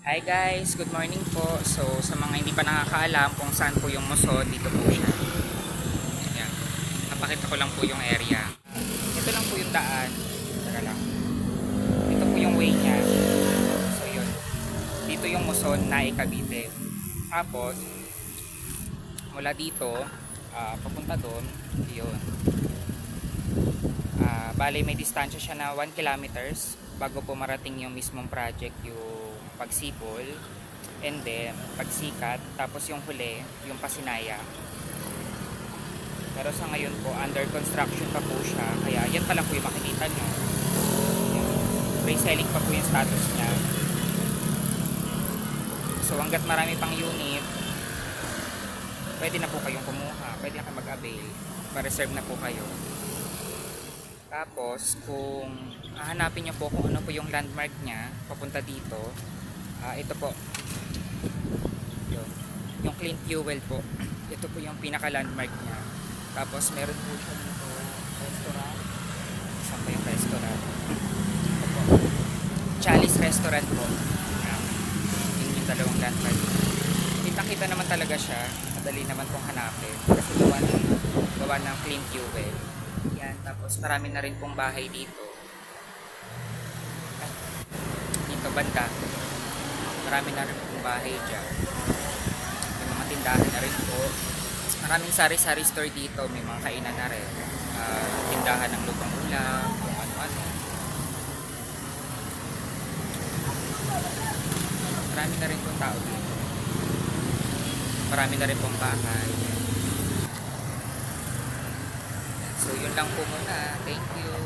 Hi guys, good morning po. So sa mga hindi pa nakakaalam kung saan po yung Muson, dito po siya. Yan. Napakita ko lang po yung area. Ito lang po yung daan. Tara lang. Ito po yung way niya. So yun. Dito yung Muson na Cavite. Tapos mula dito papunta doon, yun. Bale may distansya siya na 1 kilometers bago po marating yung mismong project, yung Pagsipol, and then Pagsikat, tapos yung huli yung Pasinaya. Pero sa ngayon po under construction pa po siya, kaya yan pa lang po yung makikita nyo. Pre-selling pa po yung status niya. So hanggat marami pang unit, pwede na po kayong kumuha, pwede na kayo mag-avail, ma-reserve na po kayo. Tapos kung hahanapin nyo po kung ano po yung landmark niya papunta dito, ito po yung Clean Fuel po. Ito po yung pinaka landmark niya. Tapos meron po siya dito restaurant. Saan po yung restaurant? Ito po, Chalice Restaurant po. Yun yung dalawang landmark. Kita naman talaga siya, madali naman pong hanapin kasi gawa ng Clean Fuel. Yan, tapos marami na rin pong bahay dito. Dito banda, marami na rin pong bahay dyan. May mga tindahan na rin po. Maraming sari-sari store dito, may mga kainan na rin. Tindahan ng lubang ulam, kung ano-ano. Marami na rin pong tao dito. Marami na rin pong bahay. So yun lang po muna. Thank you.